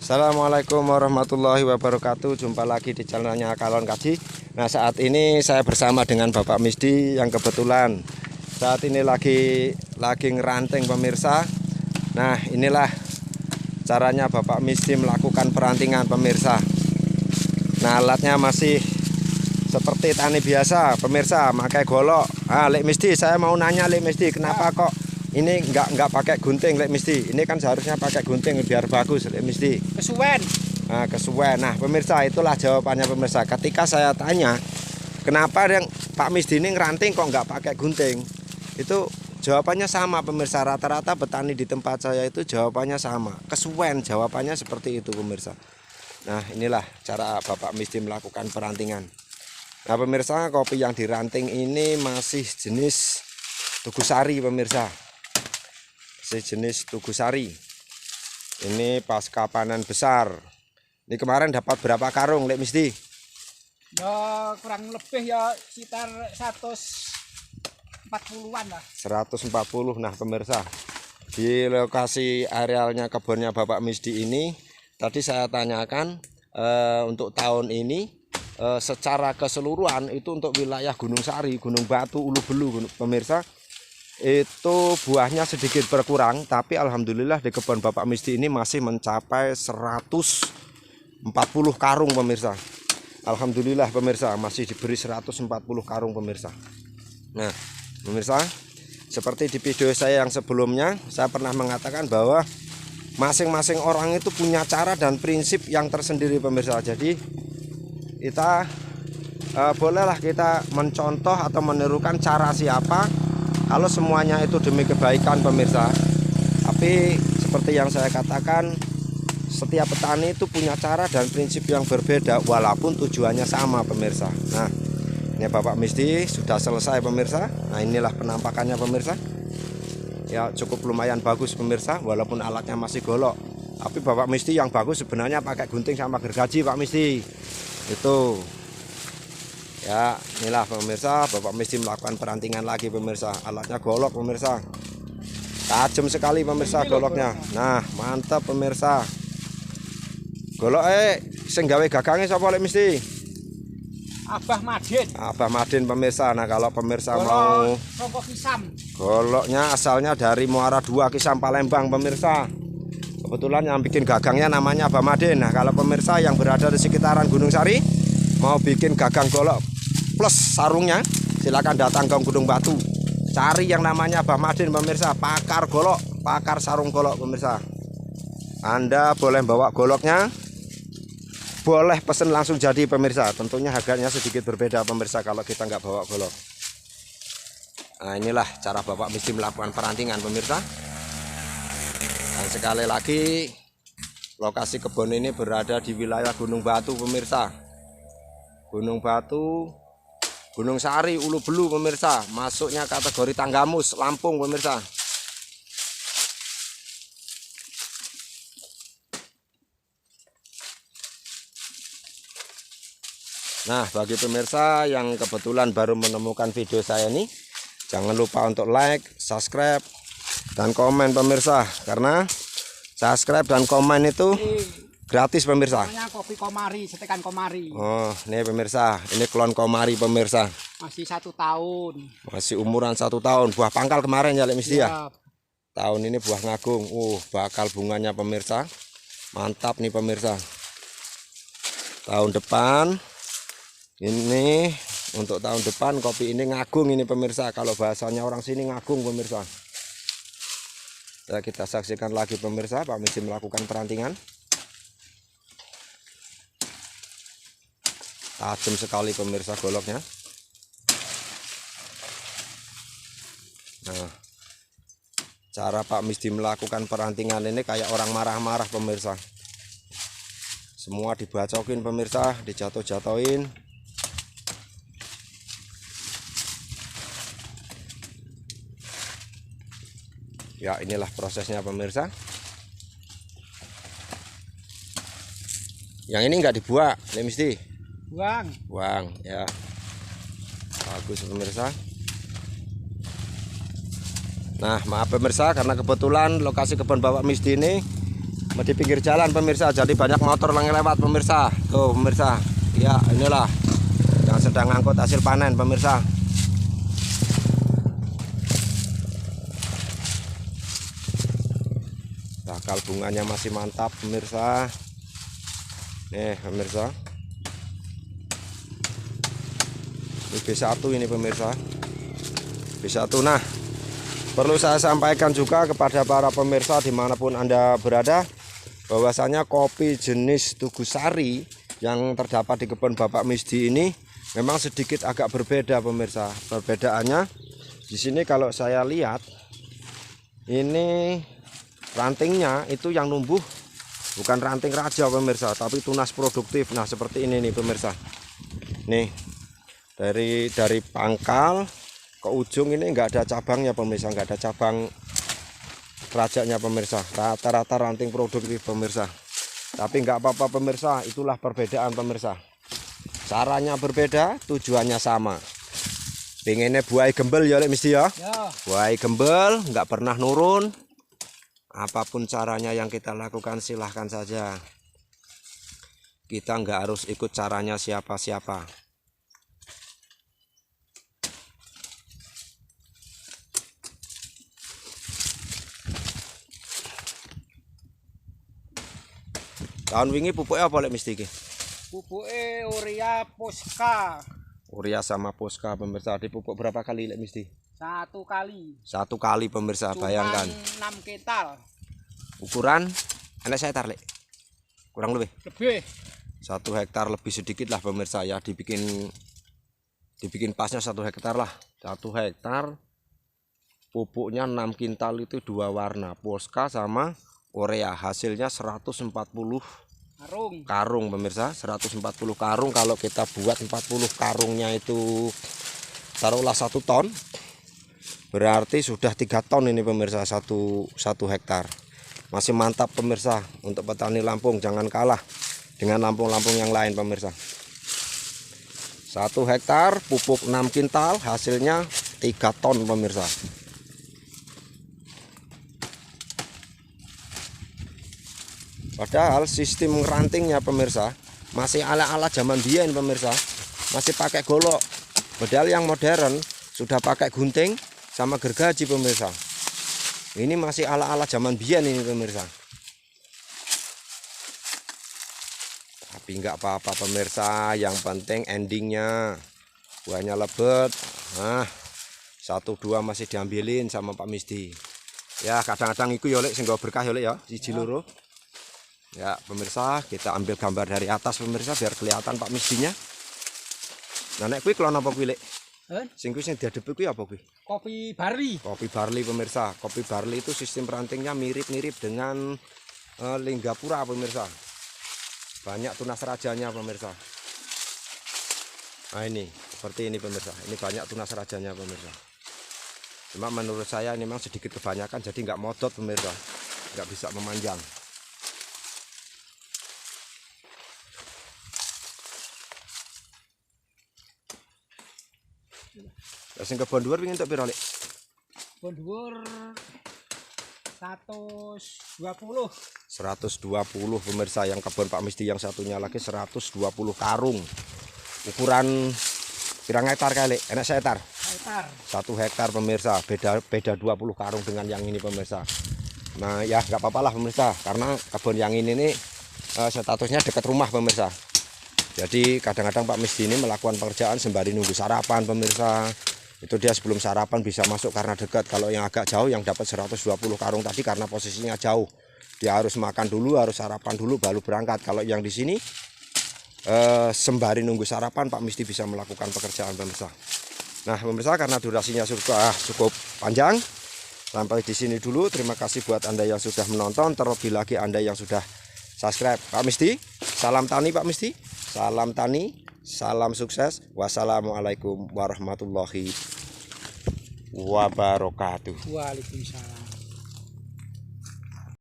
Assalamualaikum warahmatullahi wabarakatuh. Jumpa lagi di channelnya Kalon Kaji. Nah, saat ini saya bersama dengan Bapak Misdi yang kebetulan saat ini lagi ngeranting pemirsa. Nah, inilah caranya Bapak Misdi melakukan perantingan pemirsa. Nah, alatnya masih seperti tani biasa pemirsa, pakai golok. Lek Misdi, saya mau nanya Lek Misdi, kenapa kok ini nggak pakai gunting Lek Misdi? Ini kan seharusnya pakai gunting biar bagus Lek Misdi. Kesuwen. Nah, kesuwen. Nah, pemirsa, itulah jawabannya pemirsa. Ketika saya tanya kenapa yang Pak Misdi ini ngeranting kok nggak pakai gunting, itu jawabannya sama pemirsa. Rata-rata petani di tempat saya itu jawabannya sama, kesuwen, jawabannya seperti itu pemirsa. Nah, inilah cara Bapak Misdi melakukan perantingan. Nah, pemirsa, kopi yang diranting ini masih jenis Tugusari pemirsa, sejenis Tugusari. Ini pasca panen besar. Ini kemarin dapat berapa karung Lek Misdi? Ya kurang lebih ya sekitar 140-an lah. 140. Nah pemirsa, di lokasi arealnya kebunnya Bapak Misdi ini tadi saya tanyakan untuk tahun ini secara keseluruhan itu untuk wilayah Gunung Sari, Gunung Batu, Ulu Belu pemirsa, itu buahnya sedikit berkurang, tapi alhamdulillah di kebun Bapak Misdi ini masih mencapai 140 karung pemirsa. Alhamdulillah pemirsa, masih diberi 140 karung pemirsa. Nah pemirsa, seperti di video saya yang sebelumnya, saya pernah mengatakan bahwa masing-masing orang itu punya cara dan prinsip yang tersendiri pemirsa. Jadi kita bolehlah kita mencontoh atau menirukan cara siapa, kalau semuanya itu demi kebaikan pemirsa. Tapi seperti yang saya katakan, setiap petani itu punya cara dan prinsip yang berbeda walaupun tujuannya sama pemirsa. Nah, ini Bapak Misdi sudah selesai pemirsa. Nah, inilah penampakannya pemirsa. Ya cukup lumayan bagus pemirsa, walaupun alatnya masih golok. Tapi Bapak Misdi yang bagus sebenarnya pakai gunting sama gergaji Pak Misdi. Itu. Ya, inilah pemirsa, Bapak Misdi melakukan perantingan lagi pemirsa. Alatnya golok pemirsa. Tajam sekali pemirsa goloknya. Nah, mantap pemirsa. Golok sing gawe gagange sapa Lek Misdi? Abah Madin. Abah Madin pemirsa. Nah, kalau pemirsa Golok mau Rokok Kisam. goloknya asalnya dari Muara 2 Kisam Palembang pemirsa. Kebetulan yang bikin gagangnya namanya Abah Madin. Nah, kalau pemirsa yang berada di sekitaran Gunung Sari mau bikin gagang golok plus sarungnya, silakan datang ke Gunung Batu. Cari yang namanya Abah Madin pemirsa, pakar golok, pakar sarung golok pemirsa. Anda boleh bawa goloknya, boleh pesen langsung jadi pemirsa. Tentunya harganya sedikit berbeda pemirsa kalau kita nggak bawa golok. Nah, inilah cara Bapak Misdi melakukan perantingan pemirsa. Dan sekali lagi, lokasi kebun ini berada di wilayah Gunung Batu pemirsa. Gunung Batu, Gunung Sari, Ulu Belu pemirsa. Masuknya kategori Tanggamus, Lampung pemirsa. Nah, bagi pemirsa yang kebetulan baru menemukan video saya ini, jangan lupa untuk like, subscribe, dan komen pemirsa. Karena subscribe dan komen itu gratis pemirsa. Namanya kopi Komari, setekan Komari. Oh, ini pemirsa, ini klon Komari pemirsa. Masih 1 tahun. Masih umuran 1 tahun. Buah pangkal kemarin ya Lek Misdi ya. Ya, Tahun ini buah ngagung. Bakal bunganya pemirsa. Mantap nih pemirsa. Tahun depan ini, untuk tahun depan kopi ini ngagung ini pemirsa. Kalau bahasanya orang sini ngagung pemirsa. Ya, kita saksikan lagi pemirsa, Pak Misdi melakukan perantingan. Tajam sekali pemirsa goloknya. Nah, cara Pak Misdi melakukan perantingan ini kayak orang marah-marah pemirsa. Semua dibacokin pemirsa, dijatuh-jatuhin. Ya, inilah prosesnya pemirsa. Yang ini nggak dibuang Lek Misdi. Buang ya. Bagus pemirsa. Nah, maaf pemirsa, karena kebetulan lokasi kebun Bapak Misdi ini di pinggir jalan pemirsa, jadi banyak motor yang lewat pemirsa. Tuh pemirsa, ya inilah yang sedang ngangkut hasil panen pemirsa. Bakal bunganya masih mantap pemirsa. Nih pemirsa, ini B1 ini pemirsa, B1. Nah, perlu saya sampaikan juga kepada para pemirsa dimanapun Anda berada, bahwasanya kopi jenis Tugusari yang terdapat di kebun Bapak Misdi ini memang sedikit agak berbeda pemirsa. Perbedaannya di sini kalau saya lihat, ini rantingnya itu yang numbuh bukan ranting raja pemirsa, tapi tunas produktif. Nah seperti ini nih pemirsa. Nih dari pangkal ke ujung ini enggak ada cabangnya pemirsa, enggak ada cabang rajanya pemirsa. Rata-rata ranting produktif pemirsa. Tapi enggak apa-apa pemirsa, itulah perbedaan pemirsa. Caranya berbeda, tujuannya sama. Pengennya buai gembel ya Lek Misdi ya. Buai gembel, enggak pernah nurun. Apapun caranya yang kita lakukan silahkan saja. Kita nggak harus ikut caranya siapa-siapa. Tahun wingi pupuknya apa Lek Misdi iki? Pupuke urea Posca. Urea sama Posca pemirsa, dipupuk berapa kali Lek Misdi? 1 kali. 1 kali pemirsa, bayangkan. 6 kintal. Ukuran enak saya tar Lek. Kurang lebih. Lebih. 1 hektar lebih sedikit lah pemirsa ya, dibikin pasnya 1 hektar lah. 1 hektar pupuknya 6 kintal itu 2 warna, Posca sama urea. Hasilnya 140 karung pemirsa, 140 karung. Kalau kita buat 40 karungnya itu taruhlah 1 ton, berarti sudah 3 ton ini pemirsa, 1 hektar. Masih mantap pemirsa untuk petani Lampung, jangan kalah dengan Lampung-Lampung yang lain pemirsa. 1 hektar pupuk 6 kintal, hasilnya 3 ton pemirsa. Padahal sistem rantingnya pemirsa masih ala-ala zaman biyen pemirsa, masih pakai golok. Padahal yang modern sudah pakai gunting sama gergaji pemirsa. Ini masih ala-ala zaman biyen ini pemirsa. Tapi nggak apa-apa pemirsa, yang penting endingnya buahnya lebat. Nah 1-2 masih diambilin sama Pak Misdi. Ya kadang-kadang itu ya Lek sing berkah ya Lek ya, siji loro. Ya pemirsa, kita ambil gambar dari atas pemirsa biar kelihatan Pak Misdinya. Nah nek kuwi kelon apa kuwi Lek? Sing kuwi sing diadepi kuwi apa kuwi? Kopi barley. Kopi barley pemirsa. Kopi barley itu sistem rantingnya mirip-mirip dengan Linggapura pemirsa. Banyak tunas rajanya pemirsa. Nah ini seperti ini pemirsa. Ini banyak tunas rajanya pemirsa. Cuma menurut saya ini memang sedikit kebanyakan, jadi nggak modot pemirsa, nggak bisa memanjang. Sing kebon dhuwur pingin tok pira Lek? Kebon dhuwur 120. 120 pemirsa, yang kebun Pak Misdi yang satunya lagi 120 karung. Ukuran pirang hektar kali? Enak hektar? Hektar. 1 hektar pemirsa, beda 20 karung dengan yang ini pemirsa. Nah ya nggak apa-apa lah pemirsa, karena kebun yang ini nih statusnya dekat rumah pemirsa. Jadi kadang-kadang Pak Misdi ini melakukan pekerjaan sembari nunggu sarapan pemirsa. Itu dia sebelum sarapan bisa masuk karena dekat. Kalau yang agak jauh yang dapat 120 karung tadi karena posisinya jauh, dia harus makan dulu, harus sarapan dulu baru berangkat. Kalau yang di sini sembari nunggu sarapan Pak Misdi bisa melakukan pekerjaan pemirsa. Nah pemirsa, karena durasinya sudah cukup panjang, sampai di sini dulu. Terima kasih buat Anda yang sudah menonton, terlebih lagi Anda yang sudah subscribe. Pak Misdi, salam tani Pak Misdi, salam tani, salam sukses. Wassalamualaikum warahmatullahi wabarakatuh. Waalaikumsalam.